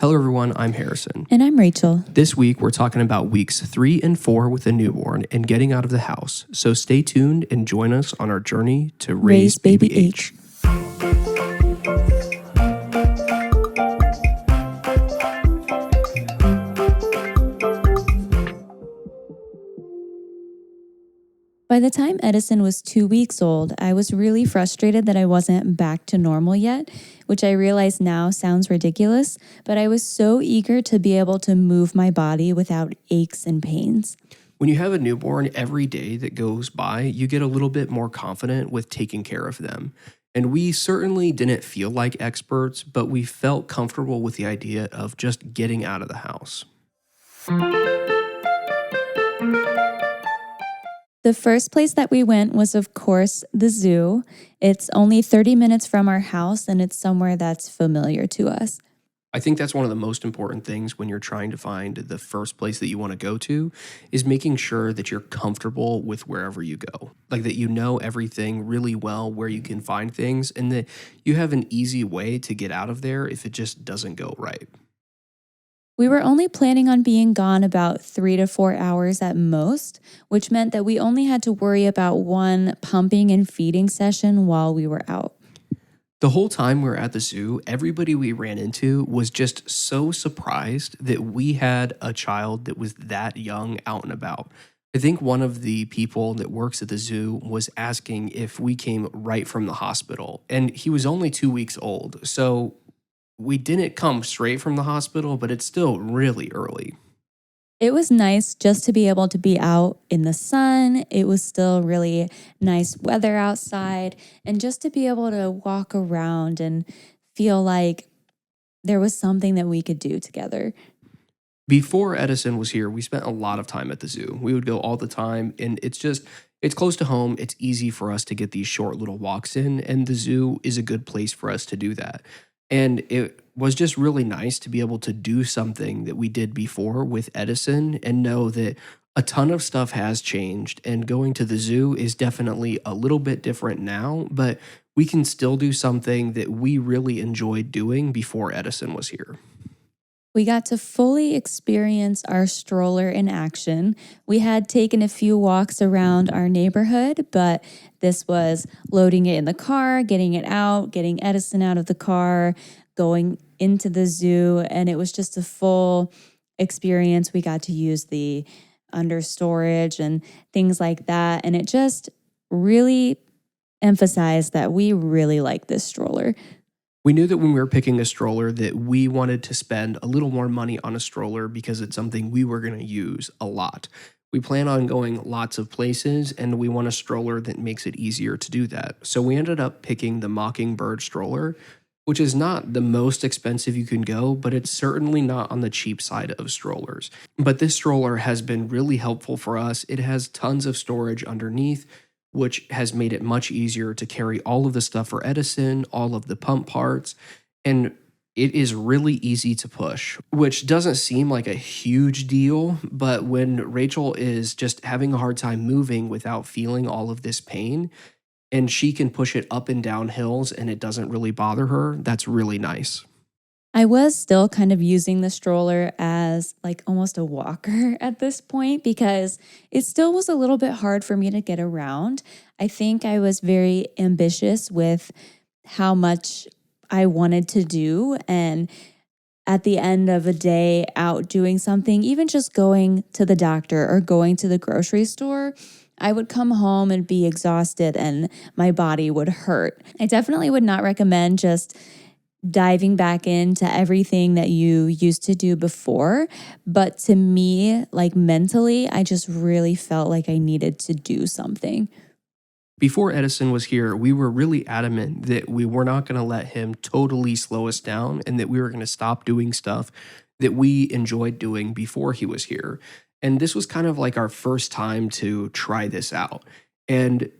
Hello everyone, I'm Harrison. And I'm Rachel. This week we're talking about weeks 3 and 4 with a newborn and getting out of the house. So stay tuned and join us on our journey to raise baby H. By the time Edison was 2 weeks old, I was really frustrated that I wasn't back to normal yet, which I realize now sounds ridiculous, but I was so eager to be able to move my body without aches and pains. When you have a newborn, every day that goes by, you get a little bit more confident with taking care of them. And we certainly didn't feel like experts, but we felt comfortable with the idea of just getting out of the house. The first place that we went was, of course, the zoo. It's only 30 minutes from our house, and it's somewhere that's familiar to us. I think that's one of the most important things when you're trying to find the first place that you want to go to is making sure that you're comfortable with wherever you go. Like that you know everything really well, where you can find things, and that you have an easy way to get out of there if it just doesn't go right. We were only planning on being gone about 3 to 4 hours at most, which meant that we only had to worry about one pumping and feeding session while we were out. The whole time we were at the zoo, everybody we ran into was just so surprised that we had a child that was that young out and about. I think one of the people that works at the zoo was asking if we came right from the hospital, and he was only 2 weeks old. So we didn't come straight from the hospital, but it's still really early. It was nice just to be able to be out in the sun. It was still really nice weather outside, and just to be able to walk around and feel like there was something that we could do together. Before Edison was here, we spent a lot of time at the zoo. We would go all the time, and it's close to home. It's easy for us to get these short little walks in, and the zoo is a good place for us to do that. And it was just really nice to be able to do something that we did before with Edison and know that a ton of stuff has changed. And going to the zoo is definitely a little bit different now, but we can still do something that we really enjoyed doing before Edison was here. We got to fully experience our stroller in action. We had taken a few walks around our neighborhood, but this was loading it in the car, getting it out, getting Edison out of the car, going into the zoo, and it was just a full experience. We got to use the under storage and things like that, and it just really emphasized that we really like this stroller. We knew that when we were picking a stroller that we wanted to spend a little more money on a stroller because it's something we were going to use a lot. We plan on going lots of places, and we want a stroller that makes it easier to do that. So we ended up picking the Mockingbird stroller, which is not the most expensive you can go, but it's certainly not on the cheap side of strollers. But this stroller has been really helpful for us. It has tons of storage underneath, which has made it much easier to carry all of the stuff for Edison, all of the pump parts, and it is really easy to push, which doesn't seem like a huge deal, but when Rachel is just having a hard time moving without feeling all of this pain, and she can push it up and down hills and it doesn't really bother her, that's really nice. I was still kind of using the stroller as like almost a walker at this point because it still was a little bit hard for me to get around. I think I was very ambitious with how much I wanted to do. And at the end of a day out doing something, even just going to the doctor or going to the grocery store, I would come home and be exhausted and my body would hurt. I definitely would not recommend just diving back into everything that you used to do before. But to me, like mentally, I just really felt like I needed to do something. Before Edison was here, we were really adamant that we were not going to let him totally slow us down and that we were going to stop doing stuff that we enjoyed doing before he was here. And this was kind of like our first time to try this out. And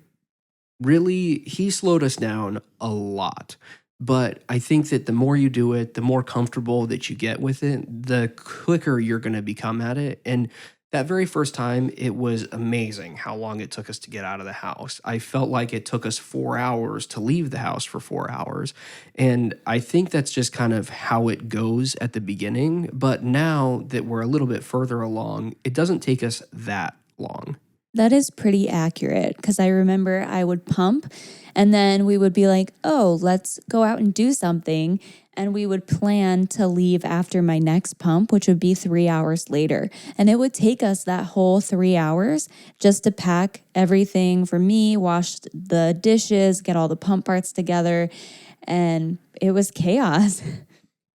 really, he slowed us down a lot. But I think that the more you do it, the more comfortable that you get with it, the quicker you're going to become at it. And That very first time, it was amazing how long it took us to get out of the house. I felt like it took us 4 hours to leave the house for 4 hours, and I think that's just kind of how it goes at the beginning, but now that we're a little bit further along, it doesn't take us that long. That is pretty accurate because I remember I would pump and then we would be like, oh, let's go out and do something. And we would plan to leave after my next pump, which would be 3 hours later. And it would take us that whole 3 hours just to pack everything for me, wash the dishes, get all the pump parts together. And it was chaos.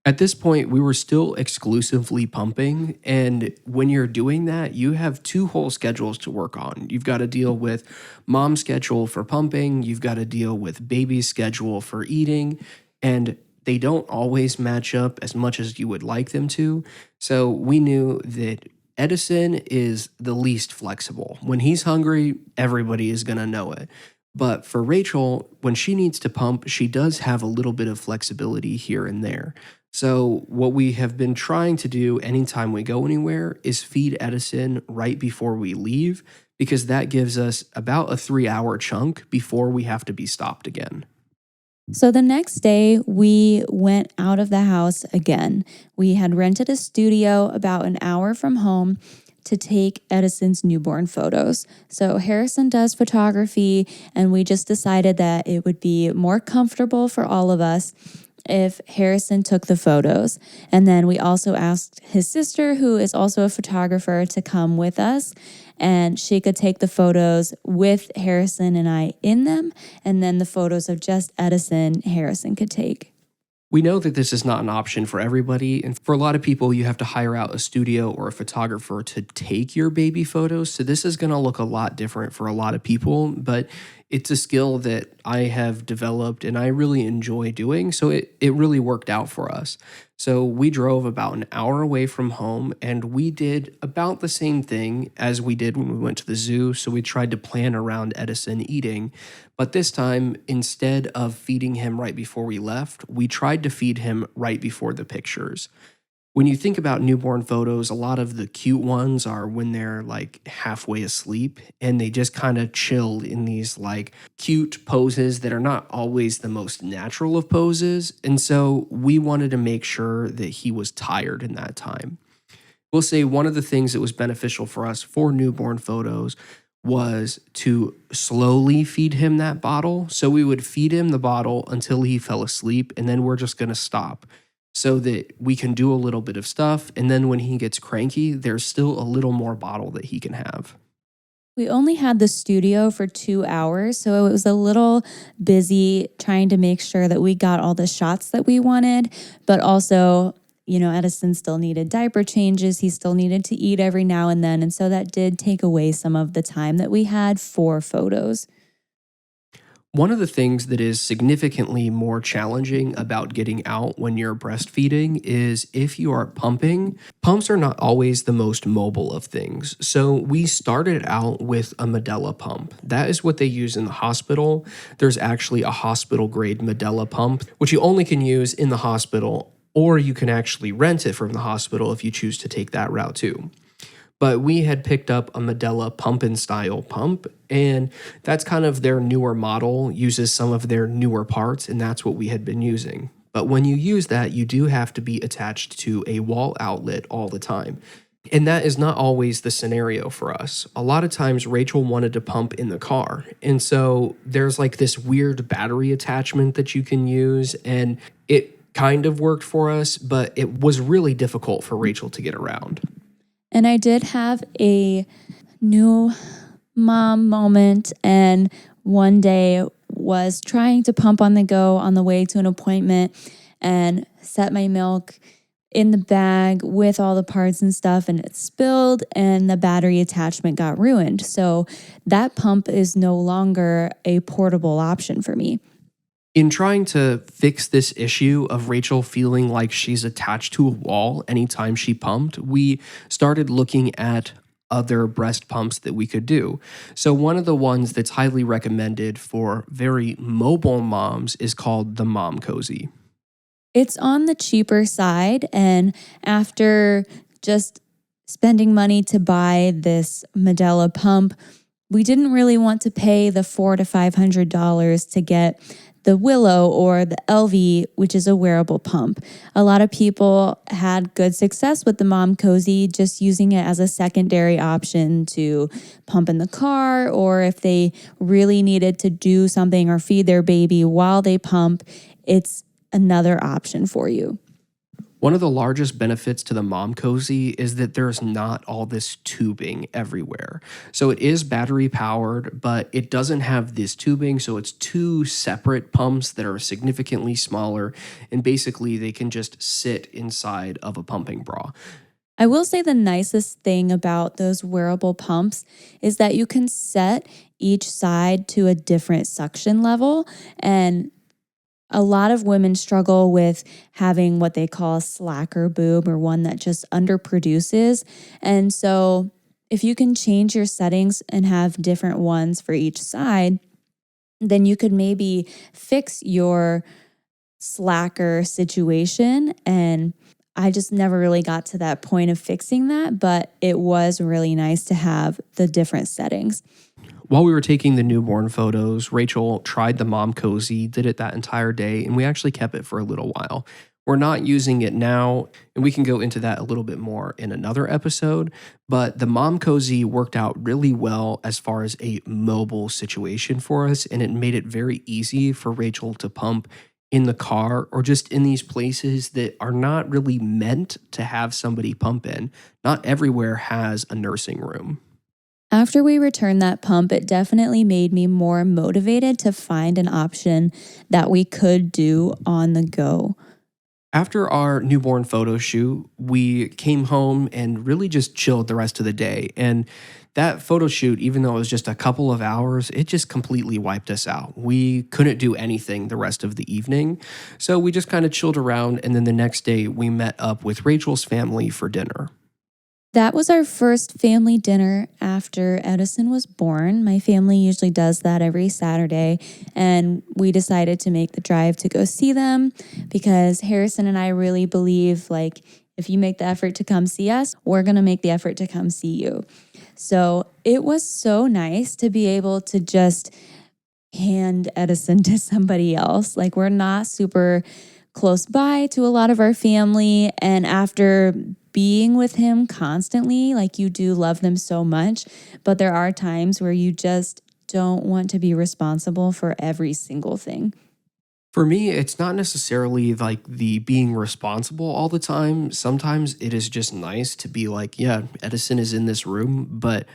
At this point, we were still exclusively pumping. And when you're doing that, you have two whole schedules to work on. You've got to deal with mom's schedule for pumping, you've got to deal with baby's schedule for eating, and they don't always match up as much as you would like them to. So we knew that Edison is the least flexible. When he's hungry, everybody is going to know it. But for Rachel, when she needs to pump, she does have a little bit of flexibility here and there. So, what we have been trying to do anytime we go anywhere is feed Edison right before we leave, because that gives us about a 3 hour chunk before we have to be stopped again. So the next day, we went out of the house again. We had rented a studio about an hour from home to take Edison's newborn photos. So Harrison does photography, and we just decided that it would be more comfortable for all of us if Harrison took the photos. And then we also asked his sister, who is also a photographer, to come with us, and she could take the photos with Harrison and I in them. And then the photos of just Edison, Harrison could take. We know that this is not an option for everybody, and for a lot of people, you have to hire out a studio or a photographer to take your baby photos. So, this is going to look a lot different for a lot of people, but it's a skill that I have developed and I really enjoy doing. So, it really worked out for us. So, we drove about an hour away from home and we did about the same thing as we did when we went to the zoo. So, we tried to plan around Edison eating. But this time, instead of feeding him right before we left, we tried to feed him right before the pictures. When you think about newborn photos, a lot of the cute ones are when they're like halfway asleep and they just kind of chill in these like cute poses that are not always the most natural of poses. And so we wanted to make sure that he was tired in that time. We'll say one of the things that was beneficial for us for newborn photos was to slowly feed him that bottle. So we would feed him the bottle until he fell asleep, and then we're just going to stop so that we can do a little bit of stuff. And then when he gets cranky, there's still a little more bottle that he can have. We only had the studio for 2 hours, so it was a little busy trying to make sure that we got all the shots that we wanted, but also, Edison still needed diaper changes. He still needed to eat every now and then. And so that did take away some of the time that we had for photos. One of the things that is significantly more challenging about getting out when you're breastfeeding is if you are pumping. Pumps are not always the most mobile of things. So we started out with a Medela pump. That is what they use in the hospital. There's actually a hospital grade Medela pump, which you only can use in the hospital, or you can actually rent it from the hospital if you choose to take that route too. But we had picked up a Medela pump-in style pump, and that's kind of their newer model, uses some of their newer parts, and that's what we had been using. But when you use that, you do have to be attached to a wall outlet all the time. And that is not always the scenario for us. A lot of times, Rachel wanted to pump in the car. And so there's like this weird battery attachment that you can use, and it kind of worked for us, but it was really difficult for Rachel to get around. And I did have a new mom moment, and one day was trying to pump on the go on the way to an appointment and set my milk in the bag with all the parts and stuff, and it spilled and the battery attachment got ruined. So that pump is no longer a portable option for me. In trying to fix this issue of Rachel feeling like she's attached to a wall anytime she pumped, we started looking at other breast pumps that we could do. So one of the ones that's highly recommended for very mobile moms is called the Mom Cozy. It's on the cheaper side, and after just spending money to buy this Medela pump, we didn't really want to pay the $400 to $500 to get the Willow or the LV, which is a wearable pump. A lot of people had good success with the Mom Cozy, just using it as a secondary option to pump in the car, or if they really needed to do something or feed their baby while they pump, it's another option for you. One of the largest benefits to the Mom Cozy is that there's not all this tubing everywhere. So it is battery powered, but it doesn't have this tubing. So it's two separate pumps that are significantly smaller. And basically, they can just sit inside of a pumping bra. I will say the nicest thing about those wearable pumps is that you can set each side to a different suction level, and a lot of women struggle with having what they call a slacker boob, or one that just underproduces. And so if you can change your settings and have different ones for each side, then you could maybe fix your slacker situation. And I just never really got to that point of fixing that, but it was really nice to have the different settings. While we were taking the newborn photos, Rachel tried the Mom Cozy, did it that entire day, and we actually kept it for a little while. We're not using it now, and we can go into that a little bit more in another episode, but the Mom Cozy worked out really well as far as a mobile situation for us, and it made it very easy for Rachel to pump in the car or just in these places that are not really meant to have somebody pump in. Not everywhere has a nursing room. After we returned that pump, it definitely made me more motivated to find an option that we could do on the go. After our newborn photo shoot, we came home and really just chilled the rest of the day. And that photo shoot, even though it was just a couple of hours, it just completely wiped us out. We couldn't do anything the rest of the evening. So we just kind of chilled around. And then the next day, we met up with Rachel's family for dinner. That was our first family dinner after Edison was born. My family usually does that every Saturday, and we decided to make the drive to go see them because Harrison and I really believe, like, if you make the effort to come see us, we're going to make the effort to come see you. So it was so nice to be able to just hand Edison to somebody else. Like, we're not super close by to a lot of our family, and after being with him constantly, like, you do love them so much, but there are times where you just don't want to be responsible for every single thing. For me, it's not necessarily like the being responsible all the time. Sometimes it is just nice to be like, yeah, Edison is in this room, but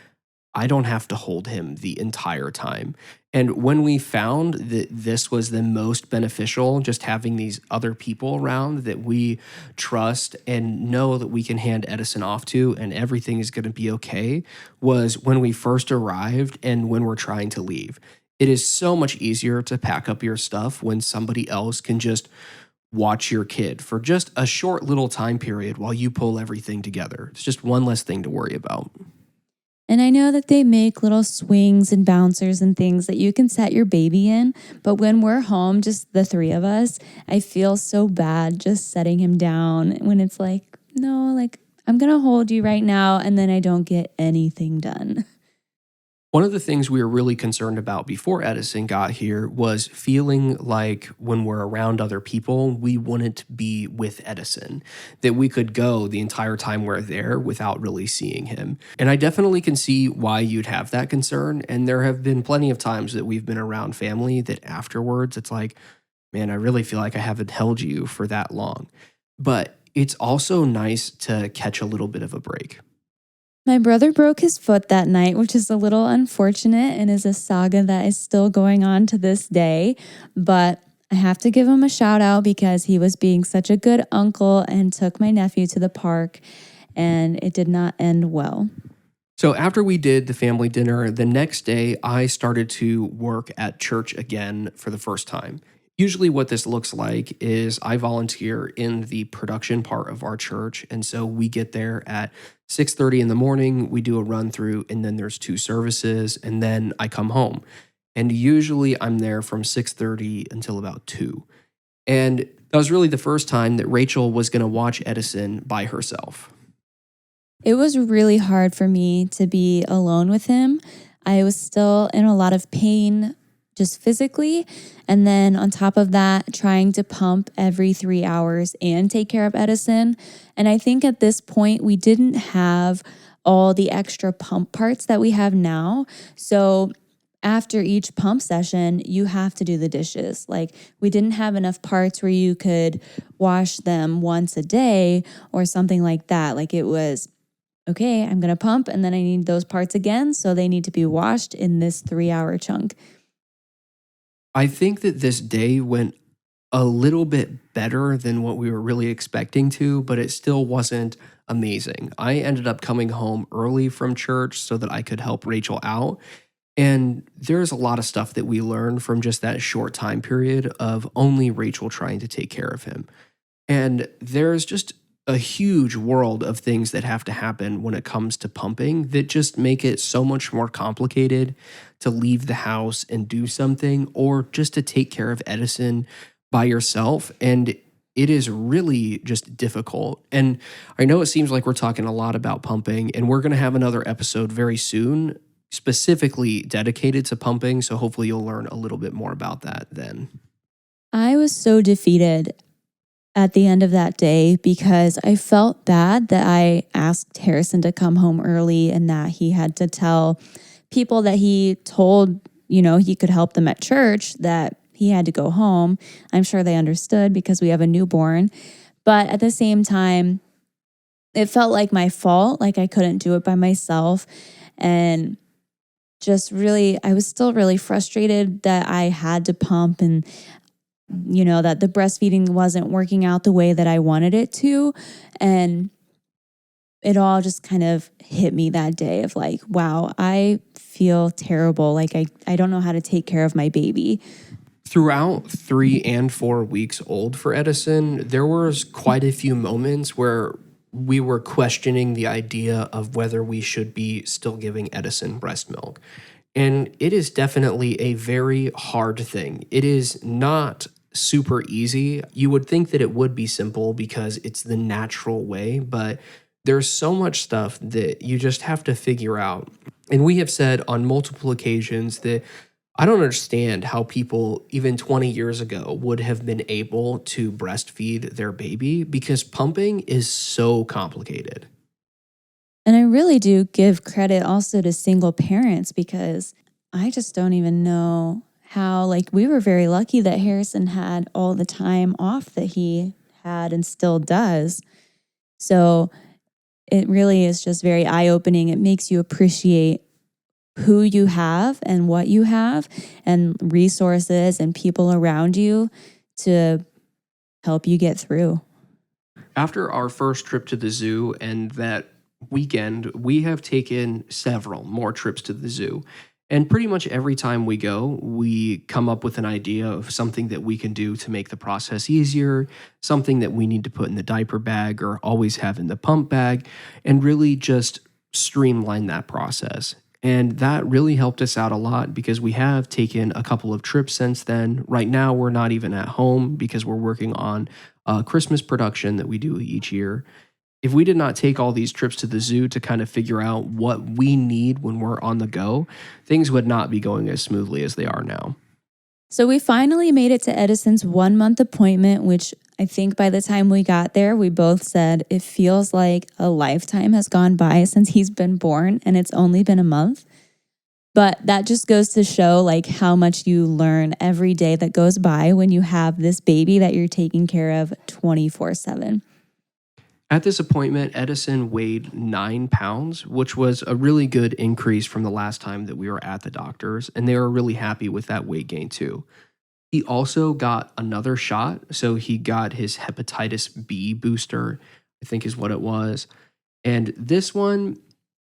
I don't have to hold him the entire time. And when we found that this was the most beneficial, just having these other people around that we trust and know that we can hand Edison off to and everything is going to be okay, was when we first arrived and when we're trying to leave. It is so much easier to pack up your stuff when somebody else can just watch your kid for just a short little time period while you pull everything together. It's just one less thing to worry about. And I know that they make little swings and bouncers and things that you can set your baby in. But when we're home, just the three of us, I feel so bad just setting him down when it's like, no, like, I'm going to hold you right now. And then I don't get anything done. One of the things we were really concerned about before Edison got here was feeling like when we're around other people, we wouldn't be with Edison, that we could go the entire time we're there without really seeing him. And I definitely can see why you'd have that concern. And there have been plenty of times that we've been around family that afterwards it's like, man, I really feel like I haven't held you for that long. But it's also nice to catch a little bit of a break. My brother broke his foot that night, which is a little unfortunate and is a saga that is still going on to this day. But I have to give him a shout out because he was being such a good uncle and took my nephew to the park, and it did not end well. So after we did the family dinner, the next day I started to work at church again for the first time. Usually what this looks like is I volunteer in the production part of our church. And so we get there at 6:30 in the morning, we do a run through, and then there's 2 services, and then I come home. And usually I'm there from 6:30 until about 2. And that was really the first time that Rachel was going to watch Edison by herself. It was really hard for me to be alone with him. I was still in a lot of pain just physically. And then on top of that, trying to pump every 3 hours and take care of Edison. And I think at this point, we didn't have all the extra pump parts that we have now. So after each pump session, you have to do the dishes. Like, we didn't have enough parts where you could wash them once a day or something like that. Like, it was, okay, I'm going to pump and then I need those parts again. So they need to be washed in this 3 hour chunk. I think that this day went a little bit better than what we were really expecting to, but it still wasn't amazing. I ended up coming home early from church so that I could help Rachel out. And there's a lot of stuff that we learned from just that short time period of only Rachel trying to take care of him. And there's just a huge world of things that have to happen when it comes to pumping that just make it so much more complicated to leave the house and do something or just to take care of Edison by yourself. And it is really just difficult. And I know it seems like we're talking a lot about pumping, and we're going to have another episode very soon specifically dedicated to pumping. So hopefully you'll learn a little bit more about that then. I was so defeated at the end of that day because I felt bad that I asked Harrison to come home early and that he had to tell people that he told, he could help them at church that he had to go home. I'm sure they understood because we have a newborn. But at the same time, it felt like my fault, like I couldn't do it by myself. And just really, I was still really frustrated that I had to pump and that the breastfeeding wasn't working out the way that I wanted it to. And it all just kind of hit me that day of like, wow, I feel terrible. Like I don't know how to take care of my baby. Throughout 3 and 4 weeks old for Edison, there was quite a few moments where we were questioning the idea of whether we should be still giving Edison breast milk. And it is definitely a very hard thing. It is not super easy. You would think that it would be simple because it's the natural way, but there's so much stuff that you just have to figure out. And we have said on multiple occasions that I don't understand how people, even 20 years ago, would have been able to breastfeed their baby because pumping is so complicated. And I really do give credit also to single parents because I just don't even know how, like, we were very lucky that Harrison had all the time off that he had and still does. So it really is just very eye-opening. It makes you appreciate who you have and what you have and resources and people around you to help you get through. After our first trip to the zoo and that weekend, we have taken several more trips to the zoo. And pretty much every time we go, we come up with an idea of something that we can do to make the process easier, something that we need to put in the diaper bag or always have in the pump bag, and really just streamline that process. And that really helped us out a lot because we have taken a couple of trips since then. Right now, we're not even at home because we're working on a Christmas production that we do each year. If we did not take all these trips to the zoo to kind of figure out what we need when we're on the go, things would not be going as smoothly as they are now. So we finally made it to Edison's 1 month appointment, which I think by the time we got there, we both said it feels like a lifetime has gone by since he's been born and it's only been a month. But that just goes to show like how much you learn every day that goes by when you have this baby that you're taking care of 24/7. At this appointment, Edison weighed 9 pounds, which was a really good increase from the last time that we were at the doctor's, and they were really happy with that weight gain too. He also got another shot, so he got his hepatitis B booster, I think is what it was. And this one,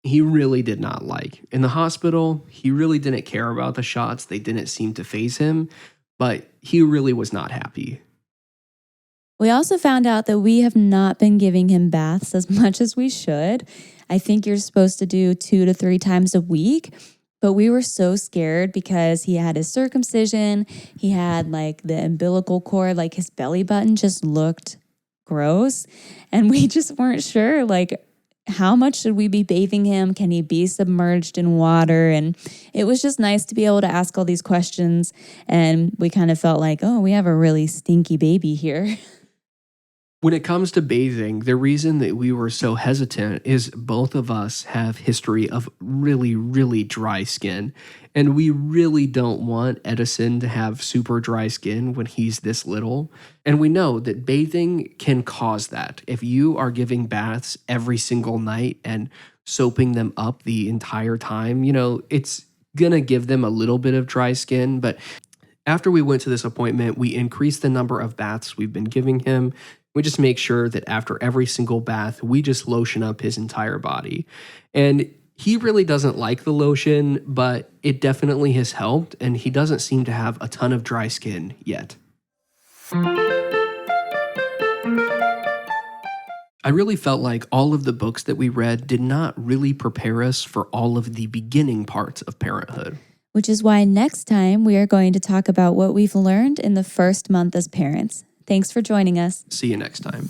he really did not like. In the hospital, he really didn't care about the shots. They didn't seem to faze him, but he really was not happy. We also found out that we have not been giving him baths as much as we should. I think you're supposed to do 2 to 3 times a week, but we were so scared because he had his circumcision, he had like the umbilical cord, like his belly button just looked gross. And we just weren't sure, like, how much should we be bathing him? Can he be submerged in water? And it was just nice to be able to ask all these questions. And we kind of felt like, oh, we have a really stinky baby here. When it comes to bathing, the reason that we were so hesitant is both of us have history of really, really dry skin. And we really don't want Edison to have super dry skin when he's this little. And we know that bathing can cause that. If you are giving baths every single night and soaping them up the entire time, it's gonna give them a little bit of dry skin. But after we went to this appointment, we increased the number of baths we've been giving him. We just make sure that after every single bath, we just lotion up his entire body. And he really doesn't like the lotion, but it definitely has helped, and he doesn't seem to have a ton of dry skin yet. I really felt like all of the books that we read did not really prepare us for all of the beginning parts of parenthood. Which is why next time we are going to talk about what we've learned in the first month as parents. Thanks for joining us. See you next time.